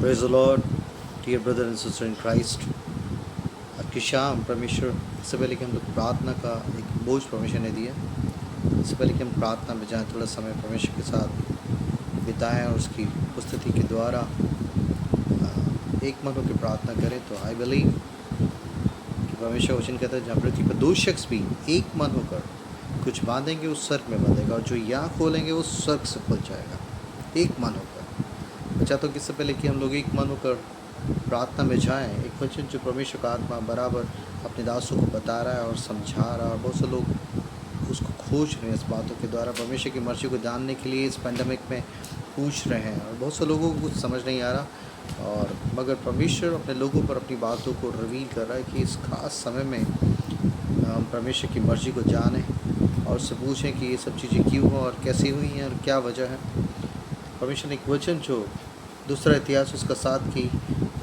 Praise the Lord, dear brother and sister in Christ. आज की शाम परमेश्वर इससे पहले कि हम लोग प्रार्थना का एक बोझ परमेश्वर ने दिया, इससे पहले कि हम प्रार्थना में जाएं, थोड़ा समय परमेश्वर के साथ बिताएं और उसकी उपस्थिति के द्वारा एक मन होकर प्रार्थना करें। तो आई बिलीव कि परमेश्वर वचन कहता है, जहाँ पृथ्वी पर दो शख्स भी एक मन होकर कुछ बांधेंगे उस स्वर्ग में बंधेगा, और जो यहाँ खोलेंगे वो स्वर्ग से खुल जाएगा। एक मन होकर मैं चाहता हूँ कि इससे पहले कि हम लोग एक मन होकर प्रार्थना में जाएं, एक वचन जो परमेश्वर का आत्मा बराबर अपने दासों को बता रहा है और समझा रहा है, और बहुत से लोग उसको खोज रहे हैं इस बातों के द्वारा, परमेश्वर की मर्जी को जानने के लिए इस पैंडमिक में पूछ रहे हैं, और बहुत से लोगों को कुछ समझ नहीं आ रहा, और मगर परमेश्वर अपने लोगों पर अपनी बातों को रिवील कर रहा है कि इस खास समय में हम परमेश्वर की मर्जी को जानें और उससे पूछें कि ये सब चीज़ें क्यों हो और कैसी हुई हैं और क्या वजह है। परमेश्वर ने एक वचन जो दूसरा इतिहास उसका 7 की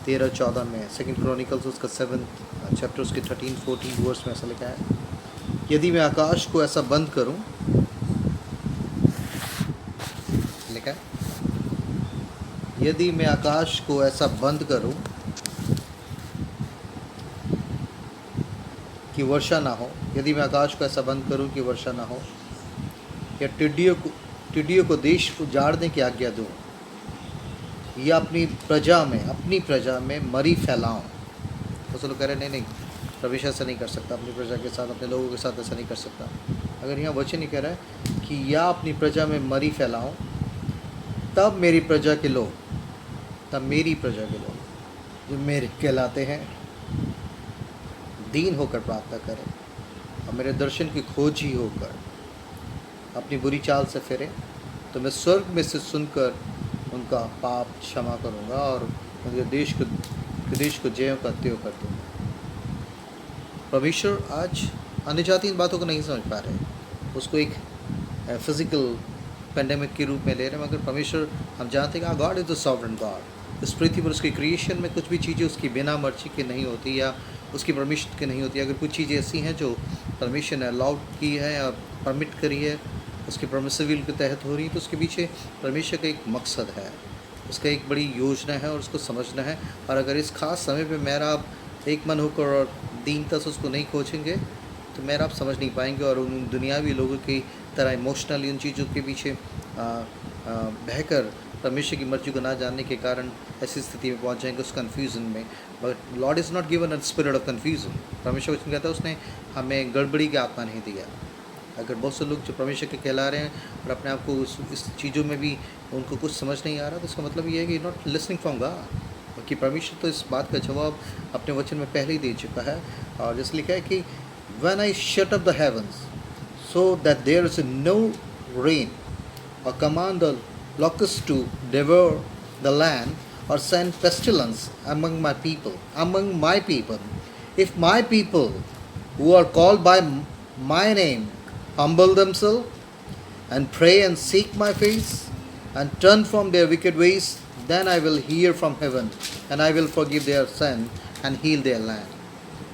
13-14 में, सेकंड क्रॉनिकल्स उसका 7th चैप्टर उसके 13-14 वर्स में ऐसा लिखा है, यदि मैं आकाश को ऐसा बंद करूं, लिखा है, यदि मैं आकाश को ऐसा बंद करूं कि वर्षा ना हो, यदि मैं आकाश को ऐसा बंद करूं कि वर्षा ना हो, या टिड्डियों को देश उजाड़ने की आज्ञा दूं, या अपनी प्रजा में मरी फैलाऊं। तो लोग कह रहे नहीं नहीं, परमेश्वर ऐसा नहीं कर सकता, अपनी प्रजा के साथ, अपने लोगों के साथ ऐसा नहीं कर सकता। अगर यहाँ वचन ही कह रहा है कि या अपनी प्रजा में मरी फैलाऊं, तब मेरी प्रजा के लोग जो मेरे कहलाते हैं दीन होकर प्रार्थना करें और मेरे दर्शन की खोजी होकर अपनी बुरी चाल से फिरें, तो मैं स्वर्ग में से सुनकर उनका पाप क्षमा करूँगा और उनके देश को ज्यों का त्यों कर दूँगा। परमेश्वर आज अन्य जाति इन बातों को नहीं समझ पा रहे, उसको एक फिजिकल पेंडेमिक के रूप में ले रहे हैं, मगर परमेश्वर हम जानते हैं कि God is the sovereign God. इस पृथ्वी पर उसकी क्रिएशन में कुछ भी चीज़ें उसकी बिना मर्जी के नहीं होती या उसकी परमिशन के नहीं होती। अगर कुछ चीज़ें ऐसी हैं जो परमिशन अलाउड की है या परमिट करी है, उसके परमिसिबल के तहत हो रही है, तो उसके पीछे परमेश्वर का एक मकसद है, उसका एक बड़ी योजना है और उसको समझना है। और अगर इस खास समय पे मेरा आप एक मन होकर और दीनता से उसको नहीं खोजेंगे, तो मेरा आप समझ नहीं पाएंगे और उन दुनियावी लोगों की तरह इमोशनली उन चीज़ों के पीछे बहकर परमेश्वर की मर्जी को ना जानने के कारण ऐसी स्थिति में पहुंच जाएंगे, उस कन्फ्यूज़न में। But Lord is not given a spirit of confusion. परमेश्वर वचन कहता है उसने हमें गड़बड़ी का आत्मा नहीं दिया। अगर बहुत से लोग जो परमेश्वर के कहला रहे हैं और अपने आप को इस चीज़ों में भी उनको कुछ समझ नहीं आ रहा, तो इसका मतलब ये है कि नॉट लिसनिंग फ्रॉम गॉड। कि परमेश्वर तो इस बात का जवाब अपने वचन में पहले ही दे चुका है, और जैसे लिखा है कि when I shut up the heavens so that there is no rain, or command the locusts to devour the land, or send pestilence among my people, if my people who are called by my name humble themselves and pray and seek my face and turn from their wicked ways, then I will hear from heaven and I will forgive their sin and heal their land.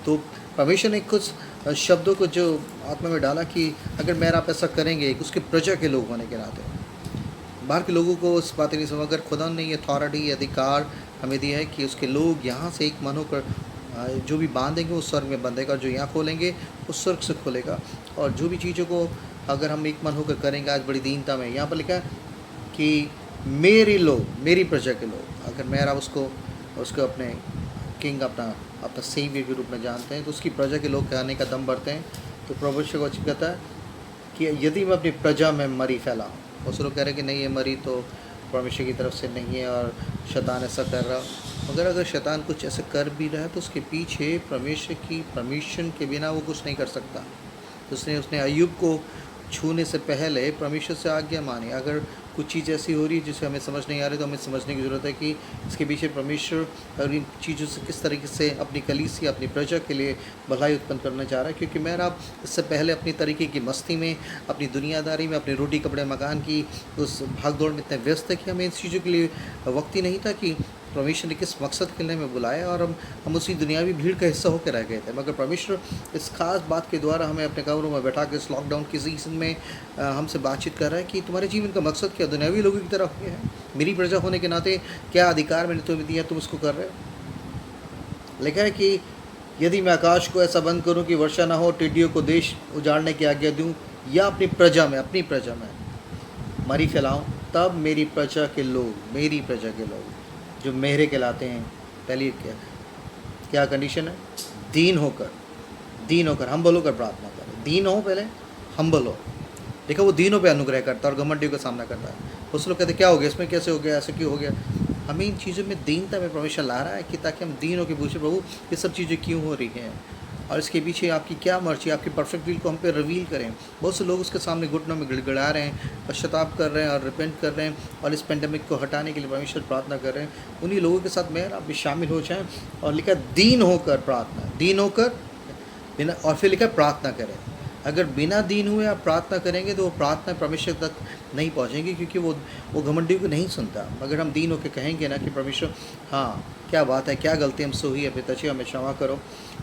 तो परमेश्वर ने कुछ शब्दों को जो आत्मा में डाला कि अगर मेरा आप ऐसा करेंगे, उसके प्रजा के लोग होने के नाते, बाहर के लोगों को उस बातें नहीं समझ, अगर खुदा ने ये अथॉरिटी अधिकार हमें दिया है कि उसके लोग यहाँ से एक मन होकर जो भी बांधेंगे वो स्वर्ग में बंधेगा, और जो यहाँ खोलेंगे वो स्वर्ग से खोलेगा। और जो भी चीज़ों को अगर हम एक मन होकर करेंगे, आज बड़ी दीनता में यहाँ पर लिखा है कि मेरी प्रजा के लोग, अगर मेरा उसको अपने किंग, अपना सेवियर के रूप में जानते हैं, तो उसकी प्रजा के लोग कहने का दम भरते हैं। तो परमेश्वर को कहता है कि यदि मैं अपनी प्रजा में मरी फैलाऊँ, उस लोग कह रहे हैं कि नहीं, ये मरी तो परमेश्वर की तरफ से नहीं है और शैतान ऐसा कर रहा। मगर अगर शैतान कुछ ऐसा कर भी रहा है तो उसके पीछे परमेश्वर की परमिशन के बिना वो कुछ नहीं कर सकता। तो उसने अय्यूब को छूने से पहले परमेश्वर से आज्ञा मानी। अगर कुछ चीज़ ऐसी हो रही है जिसे हमें समझ नहीं आ रही, तो हमें समझने की ज़रूरत है कि इसके पीछे परमेश्वर और इन चीज़ों से किस तरीके से अपनी कलीसिया, अपनी प्रजा के लिए भलाई उत्पन्न करना चाह रहा है। क्योंकि मैं आप इससे पहले अपनी तरीके की मस्ती में, अपनी दुनियादारी में, अपनी रोटी कपड़े मकान की उस भाग दौड़ में इतने व्यस्त है कि हमें इन चीज़ों के लिए वक्त ही नहीं था कि परमेश्वर ने किस मकसद के लिए हमें बुलाया, और हम उसी दुनियावी भीड़ का हिस्सा होकर रह गए थे। मगर परमेश्वर इस खास बात के द्वारा हमें अपने कमरों में बैठा के इस लॉकडाउन की सीजन में हमसे बातचीत कर रहा है कि तुम्हारे जीवन का मकसद क्या, दुनियावी लोगों की तरह हो गया है। मेरी प्रजा होने के नाते क्या अधिकार मैंने तुम्हें दिया, तुम उसको कर रहे हो। लिखा है कि यदि मैं आकाश को ऐसा बंद करूं कि वर्षा ना हो, टिड्डियों को देश उजाड़ने की आज्ञा दूं, या अपनी प्रजा में मरी फैलाऊं, तब मेरी प्रजा के लोग जो मेरे कहलाते हैं, पहली क्या कंडीशन है, दीन होकर हम्बल होकर प्रार्थना करें। दीन हो, पहले हम्बल हो। देखो वो दीनों पे अनुग्रह करता है और घमंडियों का सामना करता है। उस लोग कहते क्या हो गया, इसमें कैसे हो गया, ऐसे क्यों हो गया। हमें इन चीज़ों में दीनता में परमेश्वर ला रहा है कि ताकि हम दीन होकर पूछे, प्रभु ये सब चीज़ें क्यों हो रही हैं, और इसके पीछे आपकी क्या मर्जी, आपकी परफेक्ट विल को हम पे रिवील करें। बहुत से लोग उसके सामने घुटनों में गिड़गिड़ा रहे हैं, पश्चाताप कर रहे हैं और रिपेंट कर रहे हैं, और इस पेंडेमिक को हटाने के लिए परमेश्वर प्रार्थना कर रहे हैं। उन्हीं लोगों के साथ मैं आप भी शामिल हो जाएं। और लिखा दीन होकर प्रार्थना, दीन होकर बिना, और फिर लिखा प्रार्थना करें। अगर बिना दीन हुए आप प्रार्थना करेंगे तो वो प्रार्थना परमेश्वर तक नहीं पहुंचेंगी, क्योंकि वो घमंडी को नहीं सुनता। अगर हम दीन होकर कहेंगे ना कि परमेश्वर हाँ क्या बात है, क्या गलती हमसे हुई है, पिताजी हमें क्षमा करो,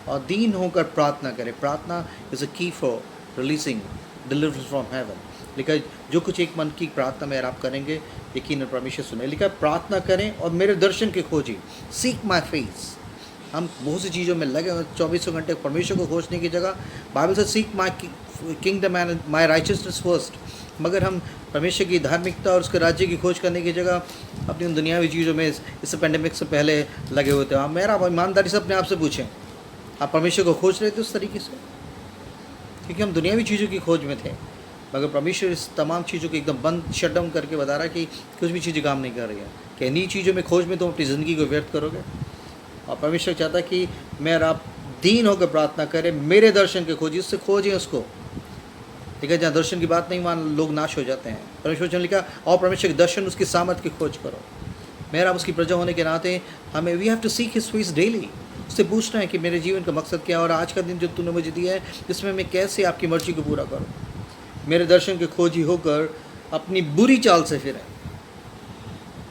और दीन होकर प्रार्थना करें। प्रार्थना इज़ अ की for releasing deliverance from heaven. लिखा जो कुछ एक मन की प्रार्थना में आप करेंगे, यकीन परमेश्वर सुने। लिखा प्रार्थना करें और मेरे दर्शन के खोजी, सीक माई फेस। हम बहुत सी चीज़ों में लगे हुए 24 घंटे परमेश्वर को खोजने की जगह, बाइबल से seek my kingdom and my righteousness first. मगर हम परमेश्वर की धार्मिकता और उसके राज्य की खोज करने की जगह अपनी उन दुनियावी चीज़ों में इस पेंडेमिक से पहले लगे हुए थे। आप मेरा ईमानदारी से अपने आप से पूछें, आप परमेश्वर को खोज रहे थे उस तरीके से, क्योंकि हम दुनियावी चीज़ों की खोज में थे। मगर परमेश्वर इस तमाम चीज़ों को एकदम बंद शट डाउन करके बता रहा है कि कुछ भी चीज़ें काम नहीं कर रही हैं, कि इन्हीं चीज़ों में खोज में तुम अपनी ज़िंदगी को व्यर्थ करोगे। और परमेश्वर चाहता है कि मैं और आप दीन होकर प्रार्थना करें, मेरे दर्शन के खोजी, उससे खोजें उसको। ठीक है, जहाँ दर्शन की बात नहीं मान लोग नाश हो जाते हैं। परमेश्वर ने लिखा और परमेश्वर के दर्शन, उसकी सामर्थ की खोज करो। मेरा आप उसकी प्रजा होने के नाते हमें we have to seek his face daily. उससे पूछना है कि मेरे जीवन का मकसद क्या है, और आज का दिन जो तूने मुझे दिया है इसमें मैं कैसे आपकी मर्जी को पूरा करूँ। मेरे दर्शन के खोजी होकर अपनी बुरी चाल से फिरें,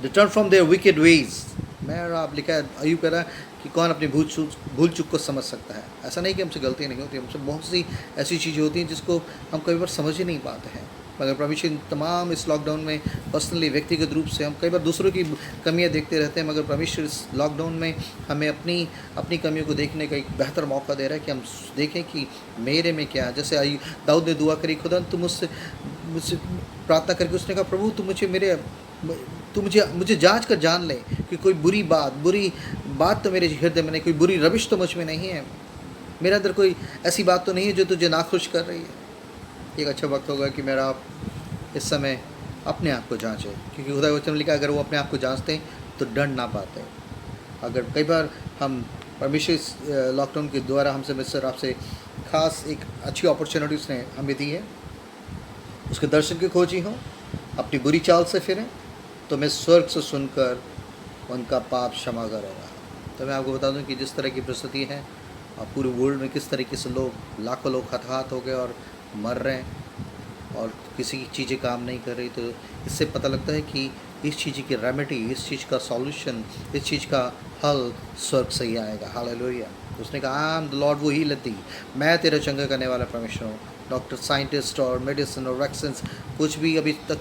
return from their wicked ways. मैं और आप, लिखा है अय्यूब कह रहा है कि कौन अपनी भूल चूक को समझ सकता है। ऐसा नहीं कि हमसे गलती नहीं होती, हमसे बहुत सी ऐसी चीज़ें होती हैं जिसको हम कई बार समझ ही नहीं पाते हैं। मगर परमेश्वर तमाम इस लॉकडाउन में पर्सनली, व्यक्तिगत रूप से हम कई बार दूसरों की कमियां देखते रहते हैं, मगर परमेश्वर इस लॉकडाउन में हमें अपनी कमियों को देखने का एक बेहतर मौका दे रहा है कि हम देखें कि मेरे में क्या है। जैसे दाऊद ने दुआ करी, खुदा तुम मुझसे प्रार्थना करके उसने कहा, प्रभु तू मुझे जांच कर जान ले कि कोई बुरी बात तो मेरे हृदय में नहीं, कोई बुरी रविश तो मुझ में नहीं है, मेरे अंदर कोई ऐसी बात तो नहीं है जो तुझे नाखुश कर रही है। एक अच्छा वक्त होगा कि मेरा आप इस समय अपने आप को जांचें, क्योंकि खुदा वचन लिखा अगर वो अपने आप को जांचते तो डर ना पाते। अगर कई बार हम परमेश्वर इस लॉकडाउन के द्वारा हमसे मिस्टर आपसे खास एक अच्छी अपॉर्चुनिटी उसने हमें दी है, उसके दर्शन की खोजी हो, अपनी बुरी चाल से फिरें तो मैं स्वर्ग से सुनकर उनका पाप क्षमा करूँगा। तो मैं आपको बता दूं कि जिस तरह की परिस्थिति है और पूरे वर्ल्ड में किस तरीके से लाखों लोग हताहत हो गए और मर रहे हैं और किसी की चीज़ें काम नहीं कर रही, तो इससे पता लगता है कि इस चीज़ की रेमेडी, इस चीज़ का सॉल्यूशन, इस चीज़ का हल स्वर्ग से ही आएगा। हालेलुया। उसने कहा आई एम द लॉर्ड वो ही लती, मैं तेरा चंगा करने वाला परमेश्वर हूँ। डॉक्टर, साइंटिस्ट और मेडिसिन और वैक्सीन कुछ भी अभी तक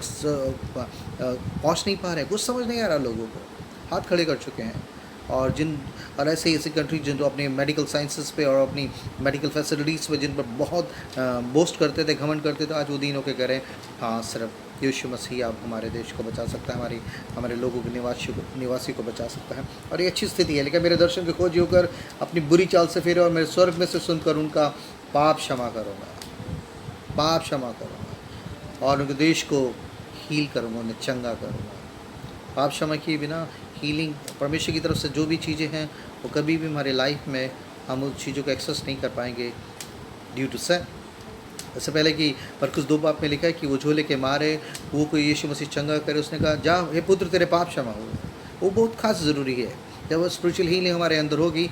पहुँच नहीं पा रहे, कुछ समझ नहीं आ रहा, लोगों को हाथ खड़े कर चुके हैं। और ऐसे कंट्री जिन तो अपने मेडिकल साइंसेस पे और अपनी मेडिकल फैसिलिटीज़ पे जिन पर बहुत बोस्ट करते थे, घमंड करते थे, आज वो दीन होकर करें हाँ सिर्फ यीशु मसीह आप हमारे देश को बचा सकता है, हमारे लोगों के निवासी को बचा सकता है। और ये अच्छी स्थिति है। लेकिन मेरे दर्शन के खोजी होकर अपनी बुरी चाल से फिरे और मेरे स्वर्ग में से सुनकर उनका पाप क्षमा करूँगा और उनके देश को हील करूँगा, उन्हें चंगा करूँगा। पाप क्षमा किए बिना हीलिंग परमेश्वर की तरफ से जो भी चीज़ें हैं वो कभी भी हमारे लाइफ में हम उस चीज़ों को एक्सेस नहीं कर पाएंगे ड्यू टू sin। इससे पहले कि मरकुस 2 में लिखा है कि वो झोले के मारे वो कोई यीशु मसीह चंगा करे, उसने कहा जा हे पुत्र तेरे पाप क्षमा हो। वो बहुत खास ज़रूरी है। जब वो स्पिरिचुअल हीलिंग हमारे अंदर होगी,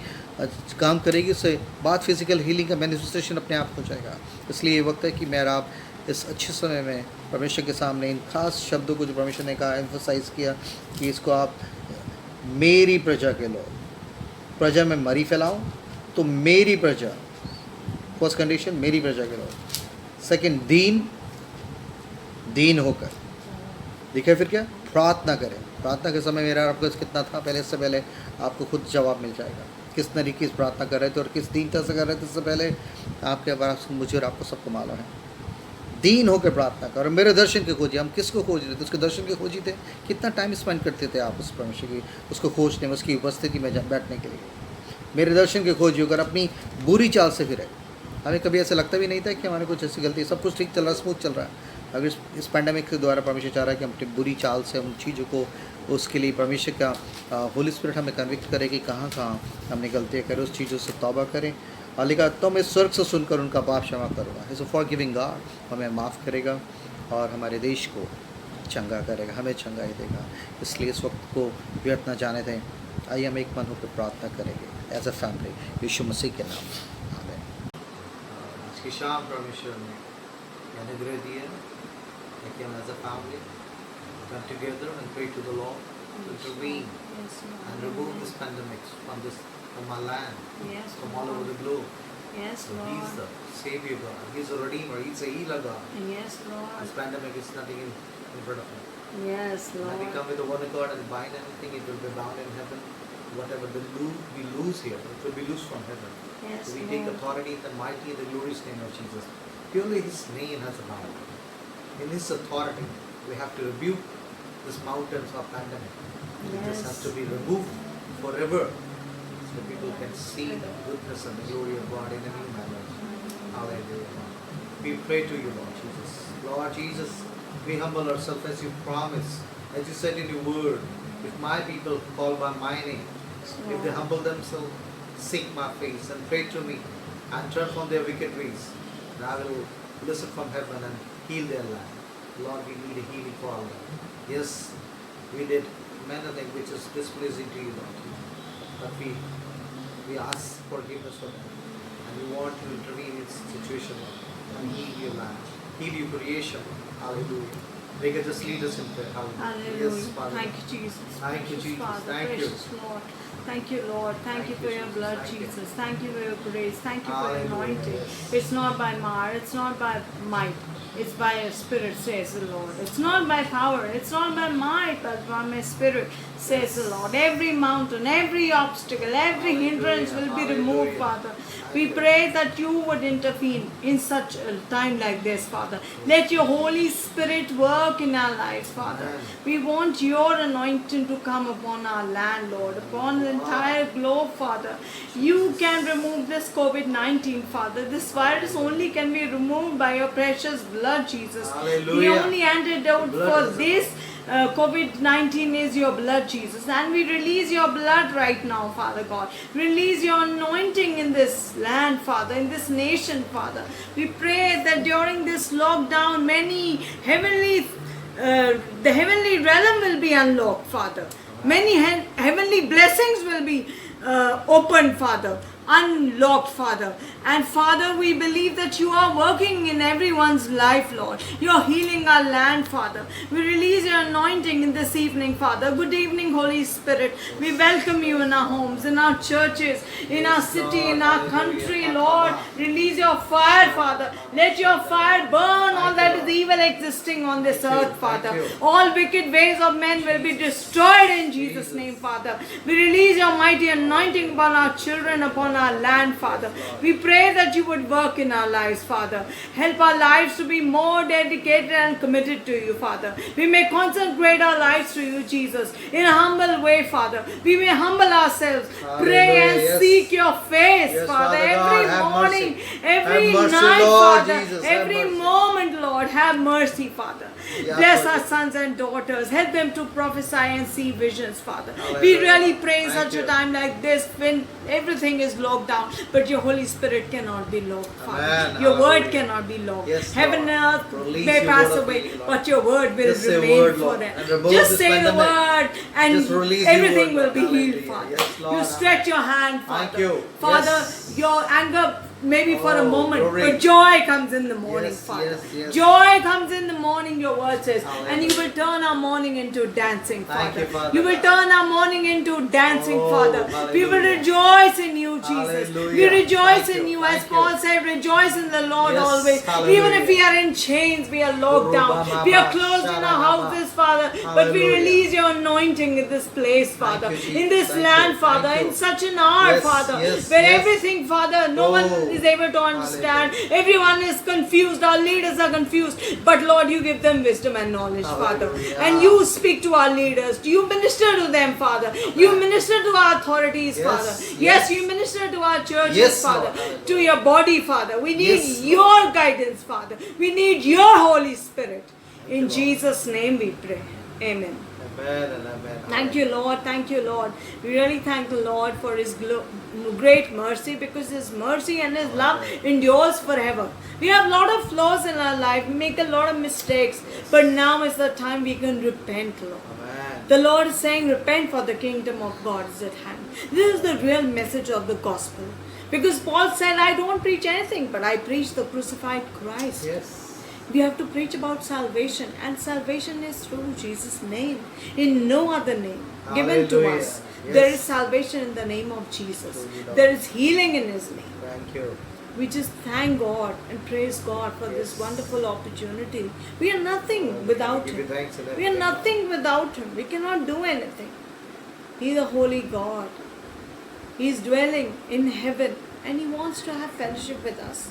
काम करेगी, उससे बाद फिजिकल हीलिंग का मैनिफेस्टेशन अपने आप हो जाएगा। इसलिए ये वक्त है कि मैं आप इस अच्छे समय में परमेश्वर के सामने इन खास शब्दों को जो परमेश्वर ने कहा, एम्फोसाइज़ किया कि इसको आप मेरी प्रजा के लोग, प्रजा में मरी फैलाऊं तो मेरी प्रजा, फर्स्ट कंडीशन मेरी प्रजा के लोग। सेकंड, दीन होकर, देखिए फिर क्या, प्रार्थना करें। प्रार्थना के समय मेरा आपको कितना था पहले, इससे पहले आपको खुद जवाब मिल जाएगा किस तरीके से प्रार्थना कर रहे थे और किस दीनता से कर रहे थे। इससे पहले आपके पास, मुझे और आपको सबको मालूम है। दीन होकर प्रार्थना करो, मेरे दर्शन के खोजिए। हम किसको खोज रहे थे? उसके दर्शन के खोजी थे। कितना टाइम स्पेंड करते थे आप उस परमेश्वर की, उसको खोजने में, उसकी उपस्थिति में बैठने के लिए। मेरे दर्शन के खोजिए, अगर अपनी बुरी चाल से फिरे। हमें कभी ऐसा लगता भी नहीं था कि हमारे कुछ ऐसी गलती, सब कुछ ठीक चल रहा है, स्मूथ चल रहा है। अगर इस पैंडमिक के द्वारा परमेश्वर चाह रहा है कि हम अपनी बुरी चाल से, उन चीज़ों को, उसके लिए परमेश्वर का होली स्पिरिट हमें कन्विक्ट करे कि कहाँ कहाँ हमने गलतियाँ करें, उस चीज़ों से तौबा करें। और लिखा, तो मैं स्वर्ग से सुनकर उनका पाप क्षमा करूँगा। इज़ फॉर गिविंग गॉड, हमें माफ़ करेगा और हमारे देश को चंगा करेगा, हमें चंगाई देगा। इसलिए इस वक्त को व्यर्थ न जाने दें। आइए हम एक मन होकर प्रार्थना करेंगे एज अ फैमिली, यीशु मसीह के नाम में, आमीन। आज की शाम परमेश्वर ने अनुग्रह दिए कि हम as a family come together and pray to the Lord to intervene and remove this pandemic from our land, from all over the globe. Yes, So Lord. He's the Savior God, He's a Redeemer, He's a Healer God. Yes, Lord. This pandemic is nothing in front of Him. Yes, When we Lord. come with the one accord and bind anything, it will be bound in heaven. Whatever we lose here, it will be loose from heaven. Yes, So we take Lord. authority in the mighty and the glorious name of Jesus. Purely His name has a power. In His authority, we have to rebuke this mountains of pandemic. It just has to be removed forever, so people can see the goodness and the glory of God in a new manner. Hallelujah. We pray to you, Lord Jesus. Lord Jesus, we humble ourselves as you promised, as you said in your word. If my people call by my name, if they humble themselves, seek my face and pray to me and turn from their wicked ways, then I will listen from heaven and heal their land. Lord, we need a healing for our land. Yes, we did many things which is displeasing to you, Lord. But we ask forgiveness for that. And we want to intervene in this situation, Lord, and heal your land, heal your creation, Lord. Hallelujah. They can just lead us in prayer. Hallelujah. Hallelujah. Yes, Father. Thank you, Jesus. Thank you, Precious Jesus. Father, Thank you. precious Lord. Thank you, Lord. Thank you for your Jesus. blood, Thank you. Jesus. Thank you for your grace. Thank you for your Hallelujah. anointing. Yes. It's not by might, it's not by might. It's by your spirit, says the Lord. It's not by power, it's not by might, but by my spirit, says the Lord. Every mountain, every obstacle, every hindrance will be removed, Hallelujah. Father. We pray that you would intervene in such a time like this, Father. Let your Holy Spirit work in our lives, Father. Amen. We want your anointing to come upon our land, Lord, upon the entire globe, Father. You can remove this COVID-19, Father. This virus only can be removed by your precious blood, Jesus. The Hallelujah. only antidote The blood for is this COVID-19 is your blood, Jesus. And we release your blood right now, Father God. Release your anointing in this land, Father, in this nation, Father. We pray that during this lockdown, many the heavenly realm will be unlocked, Father. Many heavenly blessings will be opened, Father. Unlocked, Father. And Father, we believe that you are working in everyone's life, Lord. You are healing our land, Father. We release your anointing in this evening, Father. Good evening, Holy Spirit. We welcome you in our homes, in our churches, in our city, in our country, Lord. Release your fire, Father. Let your fire burn all that is evil existing on this earth, Father. All wicked ways of men will be destroyed in Jesus' name, Father. We release your mighty anointing upon our children, upon our land, Father. We pray that you would work in our lives, Father. Help our lives to be more dedicated and committed to you, Father. We may consecrate our lives to you, Jesus, in a humble way, Father. We may humble ourselves, pray and Hallelujah. Yes. seek your face, Yes, Father. Father God, Every have morning, mercy. every Have mercy, night, Lord Father. Jesus, have Every mercy. moment, Lord, have mercy, Father. Yeah, Bless Father. our sons and daughters. Help them to prophesy and see visions, Father. We Hallelujah. really pray in Thank such you. a time like this when everything is locked down, but your Holy Spirit cannot be locked, Father. Amen. Your word Hallelujah. cannot be locked. Yes, Heaven Lord. and earth Release may your pass word of away, healing, Lord. but your word will Just say remain word, Lord, forever. and remove Just this say the pandemic. word and Just release your everything word, will be Lord. healed, Hallelujah. Father. Yes, Lord. You stretch your hand, Father. Thank you. Father, Yes. your anger maybe for a Oh, moment, glory. but joy comes in the morning, Yes, Father. yes, yes. Joy comes in the morning, your word says, Hallelujah. and you will turn our morning into dancing, Thank Father. you, Father. You will turn our morning into dancing, Oh, Father. We will hallelujah. rejoice in you, Jesus. We Hallelujah. rejoice Thank in you, you, as thank Paul you. said, rejoice in the Lord Yes, always. hallelujah. Even if we are in chains, we are locked down, we are closed in our houses, Father, but we Hallelujah. release your anointing in this place, Thank Father, you, Jesus. in this Thank land, you. Father, Thank in you. such an hour, Yes, Father, yes, where yes. everything, Father, no one Oh, is able to understand. Everyone is confused. Our leaders are confused. But Lord, you give them wisdom and knowledge, Father. Hallelujah. And you speak to our leaders. You minister to them, Father. You minister to our authorities, Yes, Father. yes. Yes, you minister to our churches, Yes, Father. Lord. Hallelujah. To your body, Father. We need Yes, Lord. your guidance, Father. We need your Holy Spirit. you, In Lord. Jesus' name we pray. Amen. Amen and amen. Thank you, Lord. Thank you, Lord. We really thank the Lord for His great mercy, because His mercy and His love endures forever. We have a lot of flaws in our life. We make a lot of mistakes. But now is the time we can repent, Lord. Amen. The Lord is saying, repent, for the kingdom of God is at hand. This is the real message of the gospel. Because Paul said, I don't preach anything, but I preach the crucified Christ. Yes. We have to preach about salvation, and salvation is through Jesus' name, in no other name given to Hallelujah. us. Yes. There is salvation in the name of Jesus. Truly, Lord. There is healing in His name. Thank you. We just thank God and praise God for this Yes. wonderful opportunity. We are nothing without Give you Him. thanks and We are everything. nothing without Him. We cannot do anything. He is a holy God. He is dwelling in heaven, and He wants to have fellowship with us.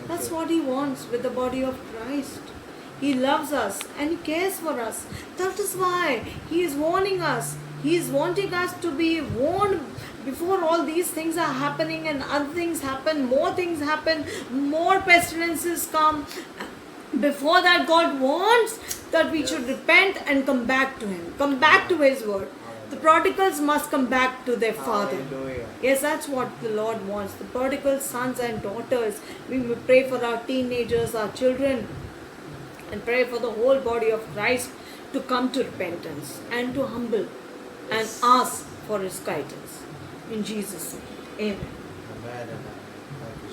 That's what He wants with the body of Christ. He loves us and He cares for us. That is why He is warning us. He is wanting us to be warned before all these things are happening and other things happen, more things happen, more pestilences come. Before that, God wants that we should repent and come back to Him, come back to His word. The prodigals must come back to their Father. Hallelujah. Yes, that's what the Lord wants. The prodigal sons and daughters. We will pray for our teenagers, our children, and pray for the whole body of Christ to come to repentance and to humble and ask for His guidance. In Jesus' name, amen. Amen and amen.